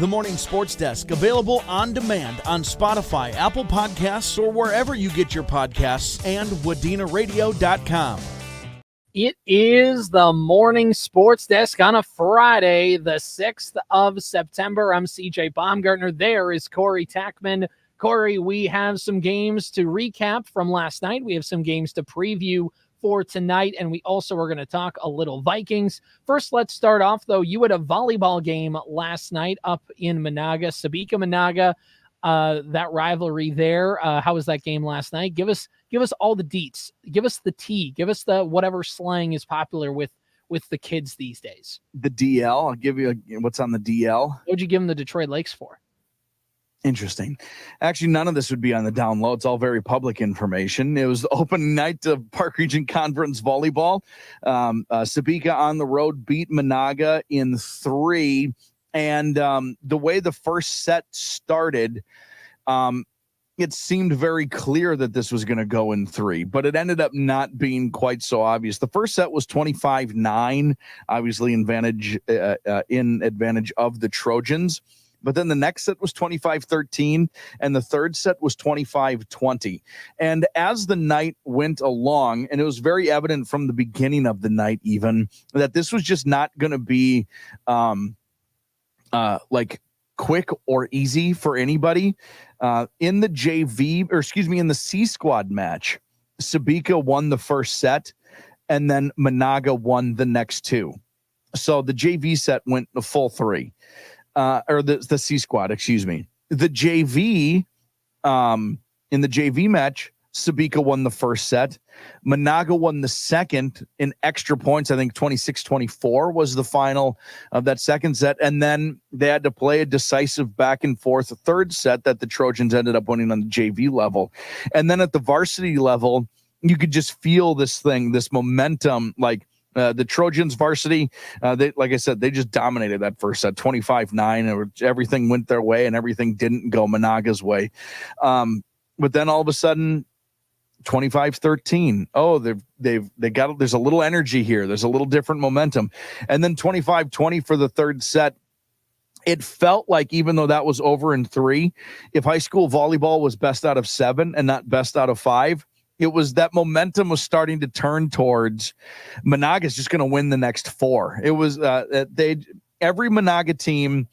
The Morning Sports Desk, available on demand on Spotify, Apple Podcasts, or wherever you get your podcasts, and WDenaRadio.com. It is the Morning Sports Desk on a Friday, the 6th of September. I'm CJ Baumgartner. There is Corey Tackman. Corey, we have some games to recap from last night. We have some games to preview for tonight, and we also are going to talk a little Vikings. First, let's start off, though. You had a volleyball game last night up in Menahga, Sebeka Menahga, that rivalry there. How was that game last night? Give us all the deets. Give us the tea. Give us the whatever slang is popular with the kids these days. The DL. I'll give you what's on the DL. What would you give them the Detroit Lakes for? Interesting. Actually, none of this would be on the down low. It's all very public information. It was the opening night of Park Region Conference Volleyball. Sebeka on the road beat Menahga in 3. And the way the first set started, it seemed very clear that this was going to go in 3, but it ended up not being quite so obvious. The first set was 25-9, obviously in advantage of the Trojans. But then the next set was 25-13, and the third set was 25-20. And as the night went along, and it was very evident from the beginning of the night even, that this was just not going to be like quick or easy for anybody. In the in the C squad match, Sebeka won the first set, and then Menahga won the next 2. So the JV set went the full 3. Or the C squad, excuse me. The JV, in the JV match, Sebeka won the first set. Menahga won the second in extra points. I think 26-24 was the final of that second set. And then they had to play a decisive back and forth third set that the Trojans ended up winning on the JV level. And then at the varsity level, you could just feel this momentum, like, the Trojans varsity, they, like I said, they just dominated that first set, 25-9. Everything went their way and everything didn't go Menahga's way. But then all of a sudden, 25-13. Oh, there's a little energy here. There's a little different momentum. And then 25-20 for the third set. It felt like, even though that was over in 3, if high school volleyball was best out of 7 and not best out of 5, it was that momentum was starting to turn towards Menahga's just going to win the next 4. It was every Menahga team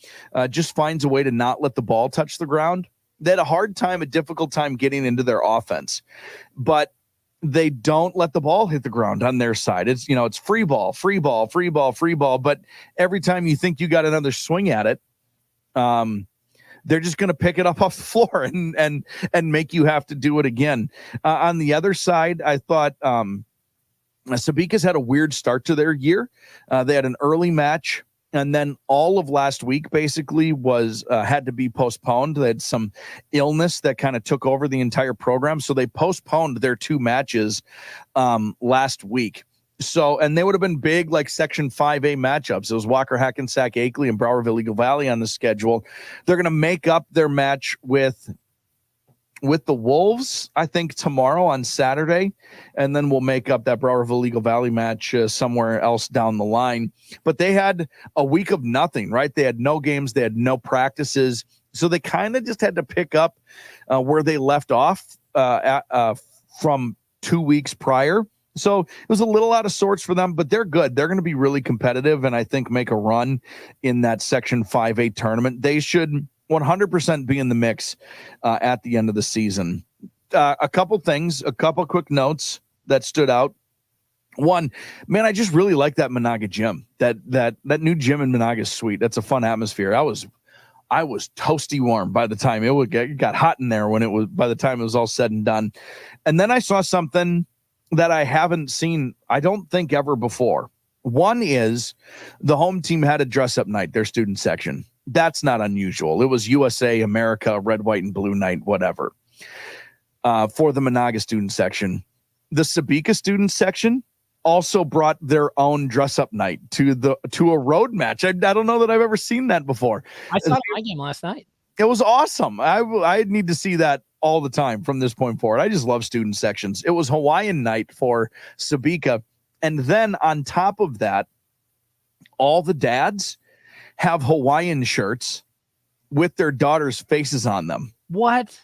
just finds a way to not let the ball touch the ground. They had a difficult time getting into their offense, but they don't let the ball hit the ground on their side. It's free ball. But every time you think you got another swing at it, they're just going to pick it up off the floor and make you have to do it again. On the other side, I thought Sebeka's had a weird start to their year. They had an early match, and then all of last week basically had to be postponed. They had some illness that kind of took over the entire program, so they postponed their 2 matches last week. So, and they would have been big, like Section 5A matchups. It was Walker, Hackensack, Akeley, and Browerville Eagle Valley on the schedule. They're going to make up their match with the Wolves, I think, tomorrow on Saturday, and then we'll make up that Browerville Eagle Valley match somewhere else down the line. But they had a week of nothing, right? They had no games. They had no practices. So they kind of just had to pick up where they left off from 2 weeks prior. So it was a little out of sorts for them, but they're good. They're going to be really competitive and I think make a run in that Section 5A tournament. They should 100% be in the mix at the end of the season. A couple quick notes that stood out. One, man, I just really like that Menahga gym. That new gym in Menahga is sweet. That's a fun atmosphere. I was toasty warm by the time it got hot in there by the time it was all said and done. And then I saw something that I haven't seen, I don't think, ever before. One is the home team had a dress-up night, their student section. That's not unusual. It was USA, America, red, white, and blue night, whatever, for the Menahga student section. The Sebeka student section also brought their own dress-up night to a road match. I don't know that I've ever seen that before. I saw my game last night. It was awesome. I need to see that all the time from this point forward. I just love student sections. It was Hawaiian night for Sebeka. And then on top of that, all the dads have Hawaiian shirts with their daughters' faces on them. What?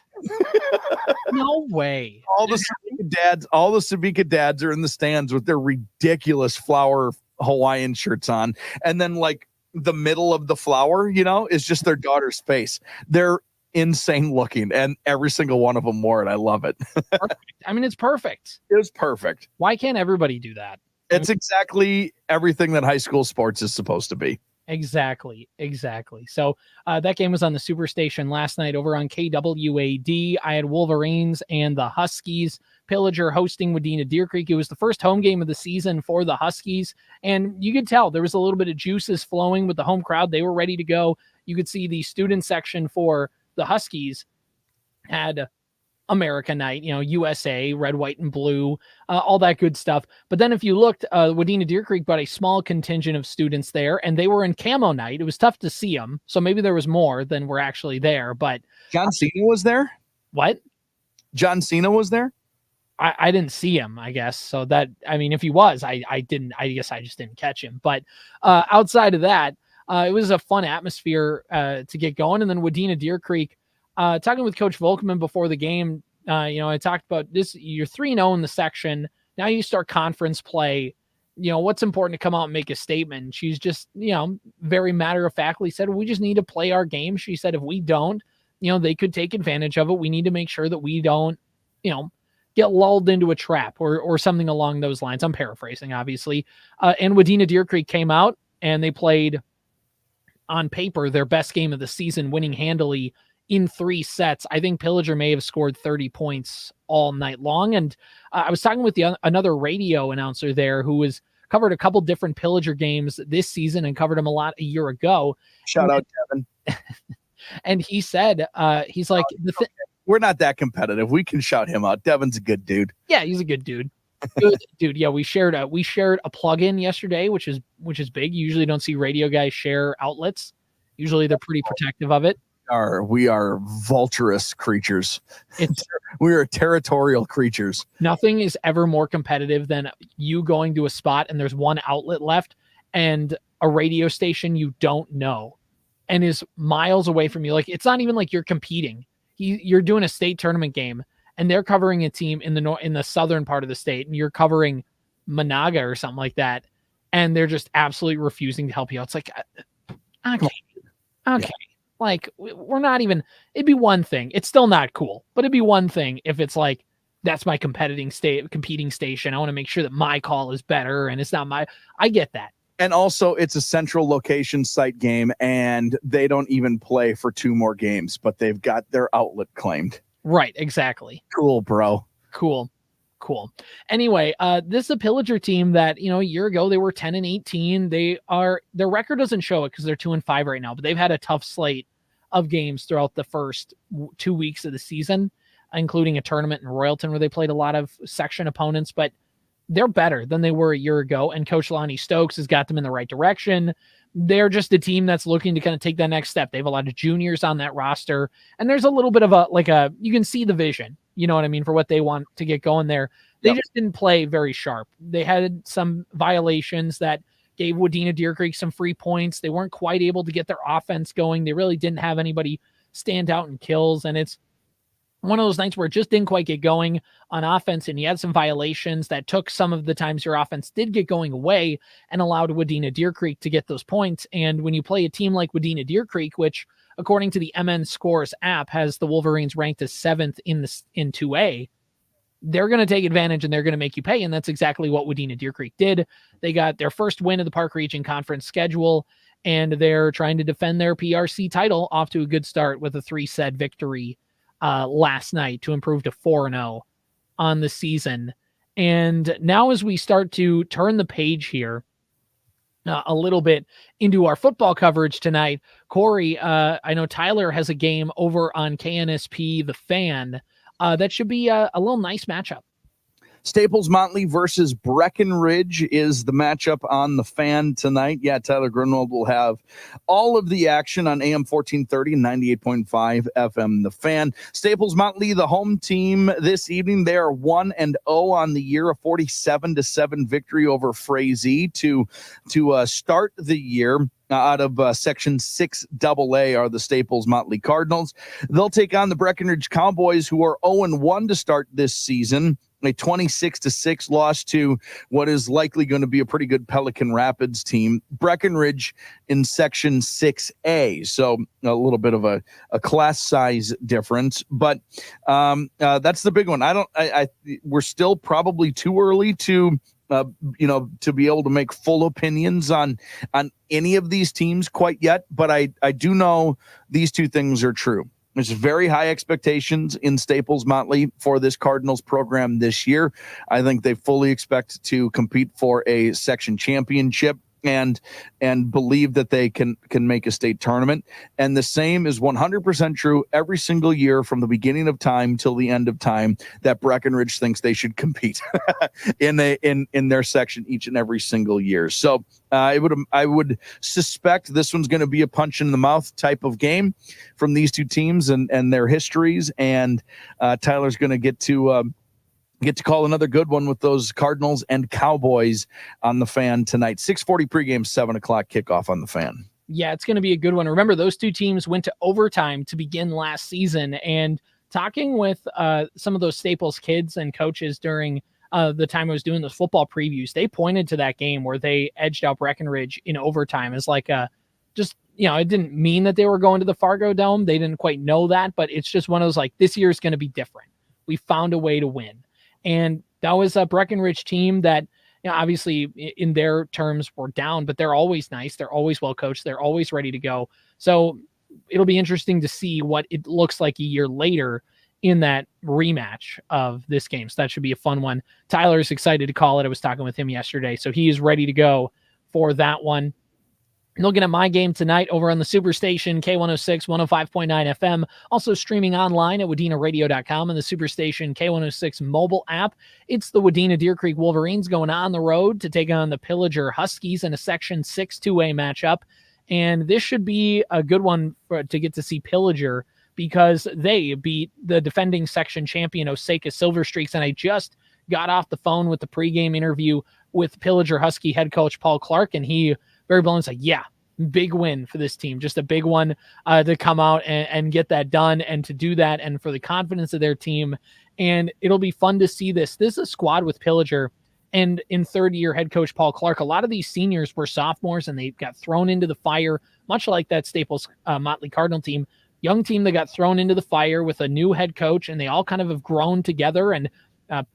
No way. All the Sebeka dads are in the stands with their ridiculous flower Hawaiian shirts on. And then like the middle of the flower, is just their daughter's face. They're insane looking. And every single one of them wore it. I love it. Perfect. I mean, it's perfect. It was perfect. Why can't everybody do that? It's exactly everything that high school sports is supposed to be. Exactly. So that game was on the Superstation last night over on KWAD. I had Wolverines and the Huskies. Pillager hosting Wadena Deer Creek. It was the first home game of the season for the Huskies, and you could tell there was a little bit of juices flowing with the home crowd. They were ready to go. You could see the student section for the Huskies had America Night, USA, red, white, and blue, all that good stuff. But then if you looked, Wadena Deer Creek brought a small contingent of students there, and they were in camo night. It was tough to see them, so maybe there was more than were actually there. But John Cena was there? What? John Cena was there? I didn't see him, I guess. So that, I mean, if he was, I guess I just didn't catch him. But outside of that, it was a fun atmosphere to get going. And then Wadena Deer Creek, talking with Coach Volkman before the game, I talked about this. You're 3-0 in the section. Now you start conference play. What's important to come out and make a statement. She's just, very matter-of-factly said, we just need to play our game. She said, if we don't, they could take advantage of it. We need to make sure that we don't, get lulled into a trap or something along those lines. I'm paraphrasing, obviously. And Wadena Deer Creek came out and they played on paper their best game of the season, winning handily in 3 sets. I think Pillager may have scored 30 points all night long. And I was talking with another radio announcer there who was covered a couple different Pillager games this season and covered them a lot a year ago. Shout out, Devin. And he said, he's like, we're not that competitive. We can shout him out. Devin's a good dude. Yeah, he's a good dude. Good dude. Yeah, we shared a plug-in yesterday, which is big. You usually don't see radio guys share outlets. Usually they're pretty protective of it. We are vulturous creatures. We are territorial creatures. Nothing is ever more competitive than you going to a spot and there's one outlet left and a radio station you don't know and is miles away from you. Like, it's not even like you're competing. You're doing a state tournament game and they're covering a team in the southern part of the state and you're covering Menahga or something like that. And they're just absolutely refusing to help you out. It's like, okay. Yeah. Like, we're not even, it'd be one thing. It's still not cool, but it'd be one thing if it's like, that's my competing station. I want to make sure that my call is better and it's not I get that. And also, it's a central location site game, and they don't even play for 2 more games, but they've got their outlet claimed. Right, exactly. Cool, bro. Cool. Anyway, this is a Pillager team that, a year ago, they were 10-18. Their record doesn't show it because they're 2-5 right now, but they've had a tough slate of games throughout the first 2 weeks of the season, including a tournament in Royalton where they played a lot of section opponents, but they're better than they were a year ago, and Coach Lonnie Stokes has got them in the right direction. They're just a team that's looking to kind of take that next step. They have a lot of juniors on that roster, and there's a little bit of you can see the vision, you know what I mean, for what they want to get going there. They just didn't play very sharp. They had some violations that gave Wadena Deer Creek some free points. They weren't quite able to get their offense going. They really didn't have anybody stand out in kills, and it's one of those nights where it just didn't quite get going on offense, and you had some violations that took some of the times your offense did get going away and allowed Wadena Deer Creek to get those points. And when you play a team like Wadena Deer Creek, which according to the MN Scores app has the Wolverines ranked as 7th in 2A, they're going to take advantage and they're going to make you pay. And that's exactly what Wadena Deer Creek did. They got their first win of the Park Region Conference schedule, and they're trying to defend their PRC title off to a good start with a 3-set victory last night to improve to 4-0 on the season. And now as we start to turn the page here a little bit into our football coverage tonight, Corey, I know Tyler has a game over on KNSP, The Fan. That should be a little nice matchup. Staples Motley versus Breckenridge is the matchup on the Fan tonight. Yeah, Tyler Grunwald will have all of the action on AM 1430 and 98.5 FM The Fan. Staples Motley, the home team this evening. They are 1-0 on the year, a 47-7 victory over Frazee to start the year. Out of Section 6AA are the Staples Motley Cardinals. They'll take on the Breckenridge Cowboys, who are 0-1 to start this season. A 26-6 loss to what is likely going to be a pretty good Pelican Rapids team. Breckenridge in Section 6A, so a little bit of a class size difference, but that's the big one. We're still probably too early to be able to make full opinions on any of these teams quite yet, but I do know these two things are true. There's very high expectations in Staples Motley for this Cardinals program this year. I think they fully expect to compete for a section championship and believe that they can make a state tournament. And the same is 100% true every single year from the beginning of time till the end of time, that Breckenridge thinks they should compete in their section each and every single year. So I would suspect this one's going to be a punch in the mouth type of game from these two teams and their histories. And Tyler's going to get to call another good one with those Cardinals and Cowboys on the Fan tonight. 6:40 pregame, 7:00 kickoff on the Fan. Yeah, it's going to be a good one. Remember, those two teams went to overtime to begin last season, and talking with some of those Staples kids and coaches during the time I was doing those football previews, they pointed to that game where they edged out Breckenridge in overtime as like it didn't mean that they were going to the Fargo Dome. They didn't quite know that, but it's just one of those, like, this year is going to be different. We found a way to win. And that was a Breckenridge team that, obviously in their terms were down, but they're always nice. They're always well coached. They're always ready to go. So it'll be interesting to see what it looks like a year later in that rematch of this game. So that should be a fun one. Tyler's excited to call it. I was talking with him yesterday, so he is ready to go for that one. Looking at my game tonight over on the Superstation, K106, 105.9 FM. Also streaming online at WDenaRadio.com and the Superstation K106 mobile app. It's the Wadena Deer Creek Wolverines going on the road to take on the Pillager Huskies in a Section 6 2A matchup. And this should be a good one to get to see Pillager, because they beat the defending section champion Osaka Silver Streaks. And I just got off the phone with the pregame interview with Pillager Husky head coach Paul Clark, and he very bluntly said, yeah, big win for this team. Just a big one to come out and get that done, and to do that, and for the confidence of their team. And it'll be fun to see this. This is a squad with Pillager, and in third-year head coach Paul Clark, a lot of these seniors were sophomores, and they got thrown into the fire, much like that Staples Motley Cardinal team. Young team that got thrown into the fire with a new head coach, and they all kind of have grown together. And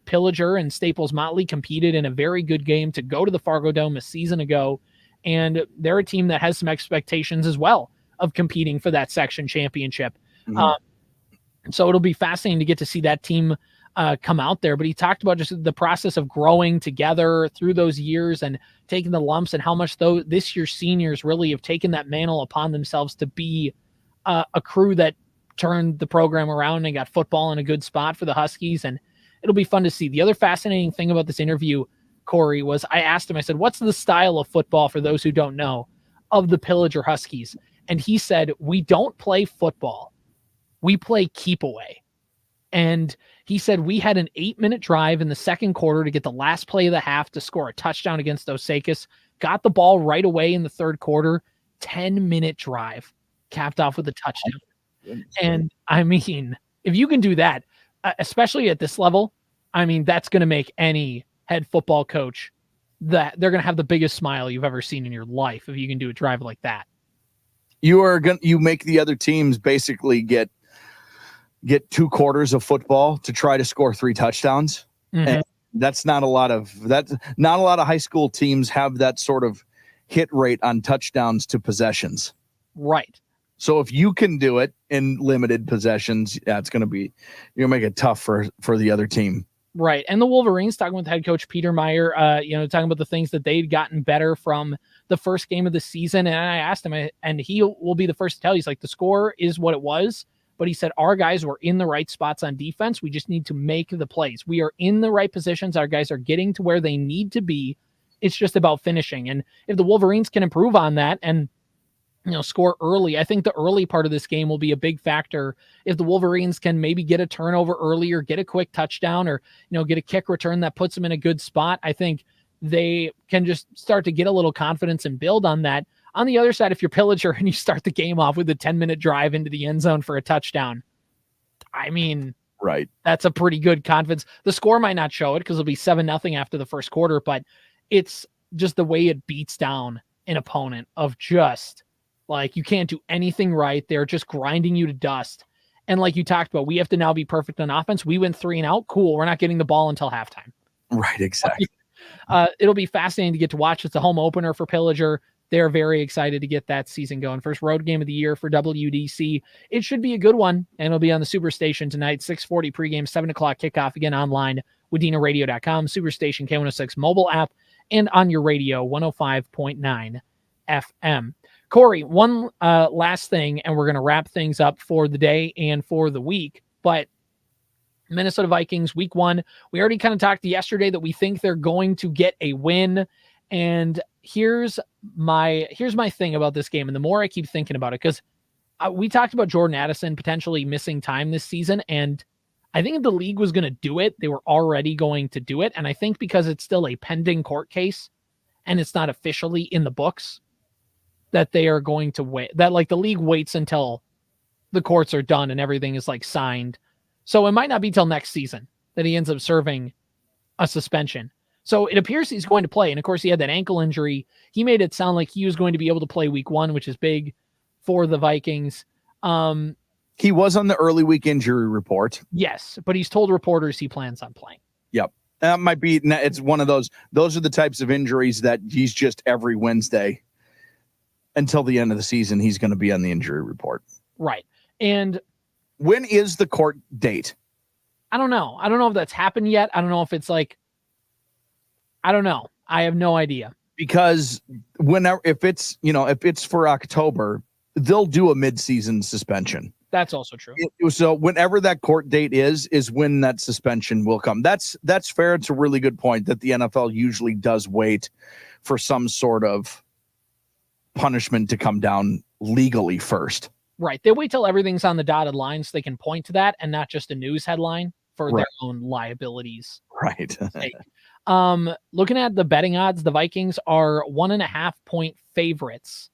Pillager and Staples Motley competed in a very good game to go to the Fargo Dome a season ago. And they're a team that has some expectations as well of competing for that section championship. Mm-hmm. So it'll be fascinating to get to see that team come out there. But he talked about just the process of growing together through those years and taking the lumps, and how much this year's seniors really have taken that mantle upon themselves to be a crew that turned the program around and got football in a good spot for the Huskies. And it'll be fun to see. The other fascinating thing about this interview, Corey, was I asked him, I said, what's the style of football, for those who don't know, of the Pillager Huskies? And he said, we don't play football. We play keep away. And he said, we had an 8-minute drive in the second quarter to get the last play of the half to score a touchdown against Osakis. Got the ball right away in the third quarter. 10-minute drive, capped off with a touchdown. And I mean, if you can do that, especially at this level, I mean, that's going to make any head football coach, that they're going to have the biggest smile you've ever seen in your life if you can do a drive like that. You make the other teams basically get 2 quarters of football to try to score 3 touchdowns. Mm-hmm. And that's not a lot of high school teams have that sort of hit rate on touchdowns to possessions. Right. So if you can do it in limited possessions, it's going to be, you're going to make it tough for the other team. Right. And the Wolverines, talking with head coach Peter Meyer, talking about the things that they'd gotten better from the first game of the season. And I asked him, and he will be the first to tell you, he's like, the score is what it was, but he said our guys were in the right spots on defense. We just need to make the plays. We are in the right positions. Our guys are getting to where they need to be. It's just about finishing. And if the Wolverines can improve on that and score early, I think the early part of this game will be a big factor. If the Wolverines can maybe get a turnover early or get a quick touchdown or, get a kick return that puts them in a good spot, I think they can just start to get a little confidence and build on that. On the other side, if you're Pillager and you start the game off with a 10-minute drive into the end zone for a touchdown, I mean, right, that's a pretty good confidence. The score might not show it because it'll be 7-0 after the first quarter, but it's just the way it beats down an opponent of just like, you can't do anything right. They're just grinding you to dust. And like you talked about, we have to now be perfect on offense. We went 3 and out. Cool. We're not getting the ball until halftime. Right. Exactly. It'll be fascinating to get to watch. It's a home opener for Pillager. They're very excited to get that season going. First road game of the year for WDC. It should be a good one, and it'll be on the Superstation tonight, 6:40 pregame, 7 o'clock kickoff, again online, WDenaRadio.com, Superstation K106 mobile app, and on your radio, 105.9 FM. Corey, one last thing, and we're going to wrap things up for the day and for the week, but Minnesota Vikings, week 1, we already kind of talked yesterday that we think they're going to get a win, and here's my thing about this game, and the more I keep thinking about it, because we talked about Jordan Addison potentially missing time this season, and I think if the league was going to do it, they were already going to do it, and I think because it's still a pending court case, and it's not officially in the books, that they are going to wait, that like the league waits until the courts are done and everything is like signed. So it might not be till next season that he ends up serving a suspension. So it appears he's going to play. And of course he had that ankle injury. He made it sound like he was going to be able to play week 1, which is big for the Vikings. He was on the early week injury report. Yes, but he's told reporters he plans on playing. Yep. That might be, it's one of those are the types of injuries that he's just every Wednesday until the end of the season, he's going to be on the injury report. Right. And when is the court date? I don't know. I don't know if that's happened yet. I don't know if it's like, I don't know. I have no idea. Because whenever, if it's for October, they'll do a mid-season suspension. That's also true. So whenever that court date is when that suspension will come. That's fair. It's a really good point that the NFL usually does wait for some sort of punishment to come down legally first. Right. They wait till everything's on the dotted line so they can point to that and not just a news headline for their own liabilities. Right. Looking at the betting odds, the Vikings are 1.5 point favorites.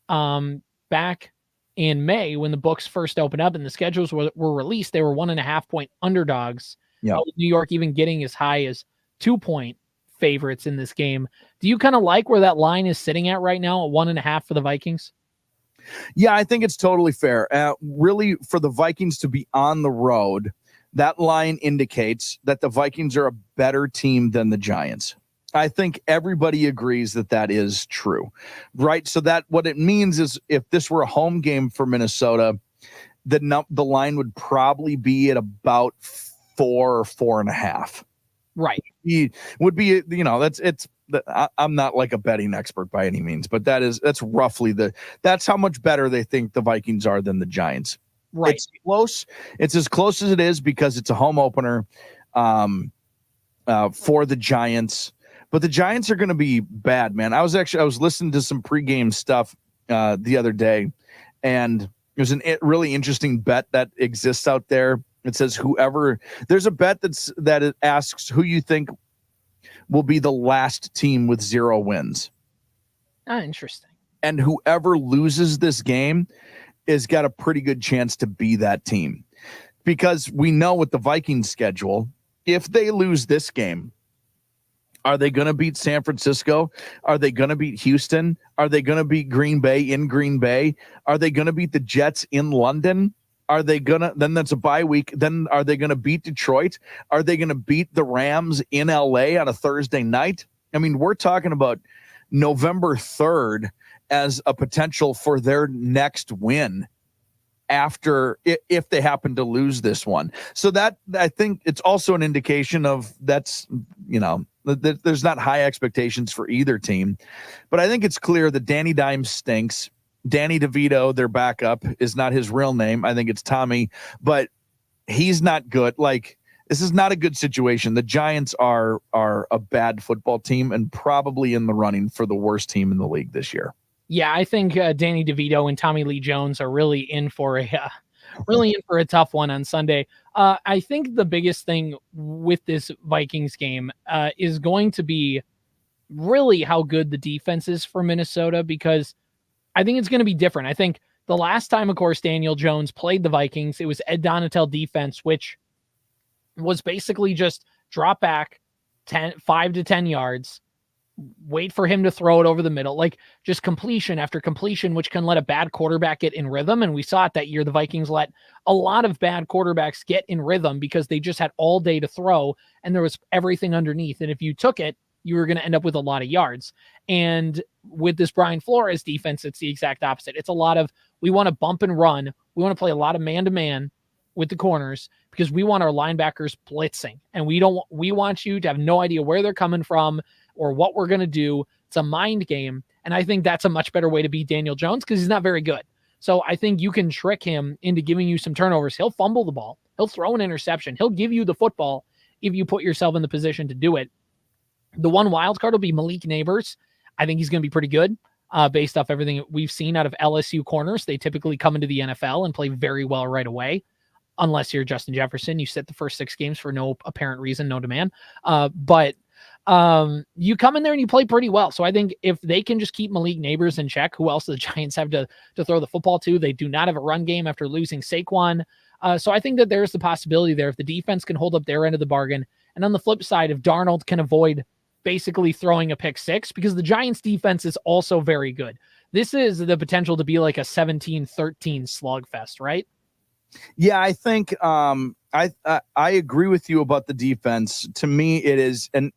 Back in May, when the books first opened up and the schedules were released, they were 1.5 point underdogs. Yeah. New York even getting as high as 2 point favorites in this game. Do you kind of like where that line is sitting at right now at 1.5 for the Vikings? Yeah, I think it's totally fair. Really, for the Vikings to be on the road, that line indicates that the Vikings are a better team than the Giants. I think everybody agrees that that is true, right? So that what it means is if this were a home game for Minnesota, the line would probably be at about 4 or 4.5. Right. He would be, I'm not like a betting expert by any means, but that's roughly that's how much better they think the Vikings are than the Giants. Right. It's close. It's as close as it is because it's a home opener for the Giants, but the Giants are going to be bad, man. I was listening to some pregame stuff the other day, and there's a really interesting bet that exists out there. It says there's a bet that it asks who you think will be the last team with 0 wins. Interesting. And whoever loses this game has got a pretty good chance to be that team. Because we know with the Vikings schedule, if they lose this game, are they going to beat San Francisco? Are they going to beat Houston? Are they going to beat Green Bay in Green Bay? Are they going to beat the Jets in London? Are they then that's a bye week. Then are they going to beat Detroit? Are they going to beat the Rams in LA on a Thursday night? I mean, we're talking about November 3rd as a potential for their next win after if they happen to lose this one. So that I think it's also an indication of there's not high expectations for either team, but I think it's clear that Danny Dimes stinks. Danny DeVito, their backup, is not his real name. I think it's Tommy, but he's not good. Like, this is not a good situation. The Giants are a bad football team and probably in the running for the worst team in the league this year. Yeah, I think Danny DeVito and Tommy Lee Jones are really in for a tough one on Sunday. I think the biggest thing with this Vikings game is going to be really how good the defense is for Minnesota, because I think it's going to be different. I think the last time, of course, Daniel Jones played the Vikings, it was Ed Donatel defense, which was basically just drop back 5 to 10 yards, wait for him to throw it over the middle, like just completion after completion, which can let a bad quarterback get in rhythm. And we saw it that year. The Vikings let a lot of bad quarterbacks get in rhythm because they just had all day to throw and there was everything underneath. And if you took it, you were going to end up with a lot of yards. And with this Brian Flores defense, it's the exact opposite. It's a lot of, we want to bump and run. We want to play a lot of man-to-man with the corners because we want our linebackers blitzing. And we want you to have no idea where they're coming from or what we're going to do. It's a mind game. And I think that's a much better way to beat Daniel Jones because he's not very good. So I think you can trick him into giving you some turnovers. He'll fumble the ball. He'll throw an interception. He'll give you the football if you put yourself in the position to do it. The one wild card will be Malik Neighbors. I think he's going to be pretty good based off everything we've seen out of LSU corners. They typically come into the NFL and play very well right away. Unless you're Justin Jefferson, you sit the first 6 games for no apparent reason, no demand. But you come in there and you play pretty well. So I think if they can just keep Malik Neighbors in check, who else do the Giants have to throw the football to? They do not have a run game after losing Saquon. So I think that there's the possibility there if the defense can hold up their end of the bargain. And on the flip side, if Darnold can avoid basically throwing a pick 6, because the Giants defense is also very good. This is the potential to be like a 17-13 slugfest, right? Yeah, I think I agree with you about the defense. To me, it is, and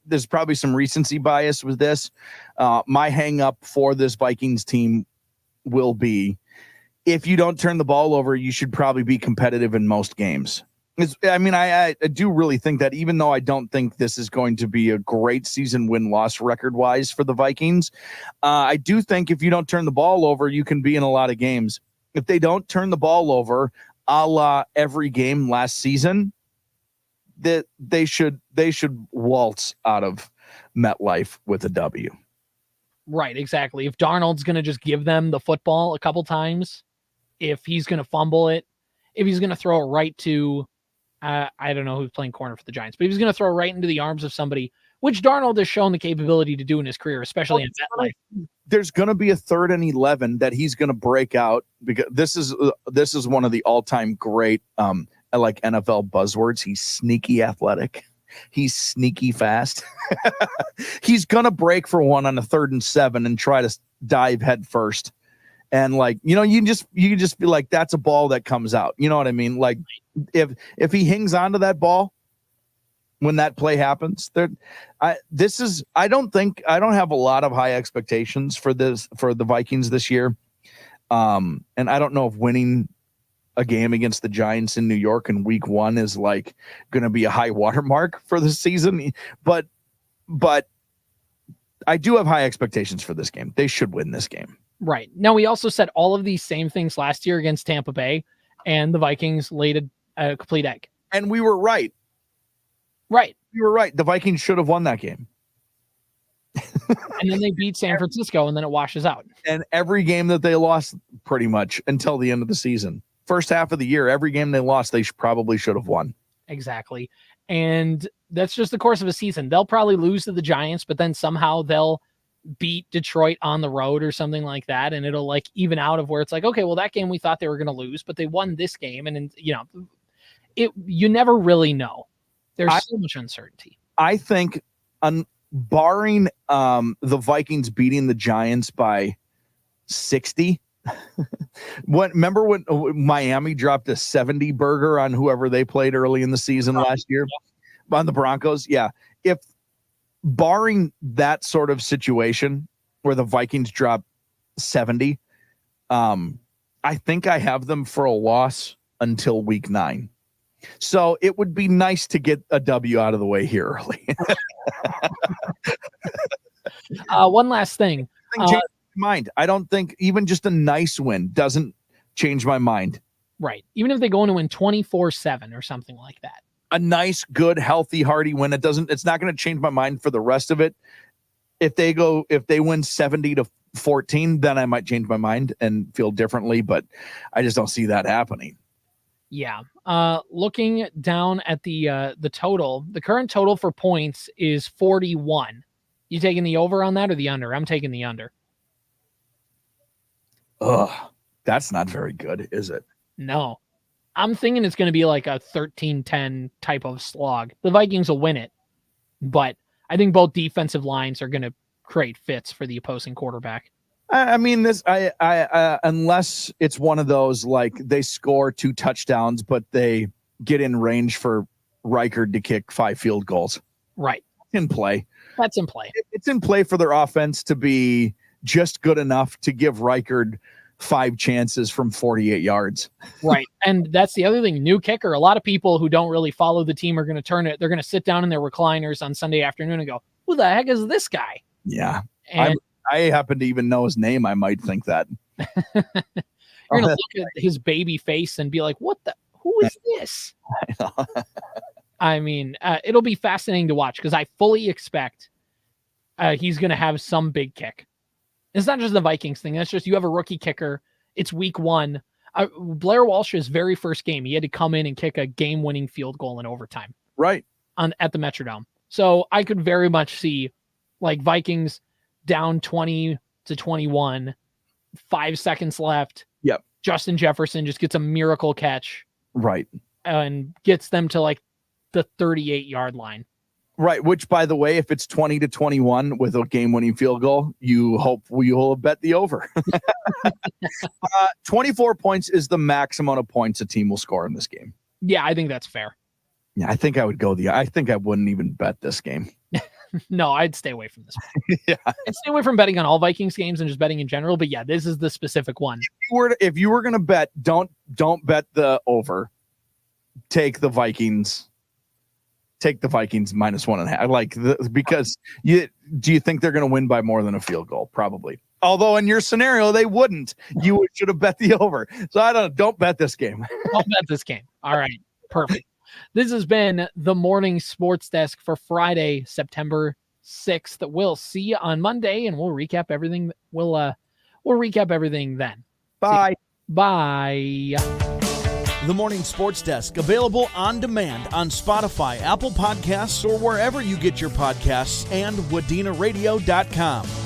there's probably some recency bias with this. My hang up for this Vikings team will be, if you don't turn the ball over, you should probably be competitive in most games. I do really think that, even though I don't think this is going to be a great season win-loss record-wise for the Vikings, I do think if you don't turn the ball over, you can be in a lot of games. If they don't turn the ball over, a la every game last season, that they should waltz out of MetLife with a W. Right, exactly. If Darnold's going to just give them the football a couple times, if he's going to fumble it, if he's going to throw it right to, I don't know who's playing corner for the Giants, but if he's going to throw right into the arms of somebody, which Darnold has shown the capability to do in his career, especially in MetLife. There's going to be a 3rd and 11 that he's going to break out, because this is one of the all-time great like NFL buzzwords. He's sneaky athletic. He's sneaky fast. He's going to break for one on a 3rd and 7 and try to dive head first. And you can just be like, that's a ball that comes out. You know what I mean? Like if he hangs onto that ball when that play happens, I don't have a lot of high expectations for the Vikings this year. And I don't know if winning a game against the Giants in New York in week 1 is like going to be a high watermark for the season, but I do have high expectations for this game. They should win this game. Right. Now, we also said all of these same things last year against Tampa Bay, and the Vikings laid a complete egg. And we were right. Right. We were right. The Vikings should have won that game. And then they beat San Francisco, and then it washes out. And every game that they lost, pretty much until the end of the season, first half of the year, every game they lost, they probably should have won. Exactly. And that's just the course of a season. They'll probably lose to the Giants, but then somehow they'll beat Detroit on the road or something like that. And it'll like even out of where it's like, okay, well, that game we thought they were going to lose, but they won this game. And you never really know. There's so much uncertainty. I think barring the Vikings beating the Giants by 60, remember when Miami dropped a 70 burger on whoever they played early in the season last year on the Broncos? Yeah. If barring that sort of situation where the Vikings drop 70, I think I have them for a loss until week 9. So it would be nice to get a W out of the way here early. One last thing. my mind. I don't think even just a nice win doesn't change my mind. Right. Even if they go in to win 24-7 or something like that. A nice, good, healthy, hearty win. It's not going to change my mind for the rest of it. If they win 70-14, then I might change my mind and feel differently, but I just don't see that happening. Yeah. Looking down at the total, the current total for points is 41. You taking the over on that or the under? I'm taking the under. Ugh, that's not very good, is it? No. I'm thinking it's going to be like a 13-10 type of slog. The Vikings will win it, but I think both defensive lines are going to create fits for the opposing quarterback. I mean, unless it's one of those, like they score 2 touchdowns, but they get in range for Reichard to kick 5 field goals. Right. In play. That's in play. It's in play for their offense to be just good enough to give Reichard 5 chances from 48 yards. Right. And that's the other thing. New kicker. A lot of people who don't really follow the team are going to turn it. They're going to sit down in their recliners on Sunday afternoon and go, who the heck is this guy? Yeah. And I happen to even know his name. I might think that. you're going to look at his baby face and be like, who is this? I mean, it'll be fascinating to watch because I fully expect he's going to have some big kick. It's not just the Vikings thing. That's just you have a rookie kicker. It's week 1. Blair Walsh's very first game, he had to come in and kick a game-winning field goal in overtime. Right. At the Metrodome. So I could very much see like Vikings down 20-21, 5 seconds left. Yep. Justin Jefferson just gets a miracle catch. Right. And gets them to like the 38-yard line. Right. Which, by the way, if it's 20-21 with a game-winning field goal, you hope you'll bet the over. 24 points is the max amount of points a team will score in this game. Yeah, I think that's fair. Yeah, I think I would go I think I wouldn't even bet this game. No, I'd stay away from this one. Yeah. I'd stay away from betting on all Vikings games and just betting in general. But yeah, this is the specific one. If you were going to bet, don't bet the over. Take the Vikings. Take the Vikings -1.5. Because do you think they're going to win by more than a field goal? Probably. Although in your scenario, they wouldn't. You should have bet the over. So don't bet this game. Don't bet this game. All right. Perfect. This has been the Morning Sports Desk for Friday, September 6th. We'll see you on Monday and we'll recap everything. We'll recap everything then. Bye. Bye. The Morning Sports Desk, available on demand on Spotify, Apple Podcasts, or wherever you get your podcasts, and WDenaRadio.com.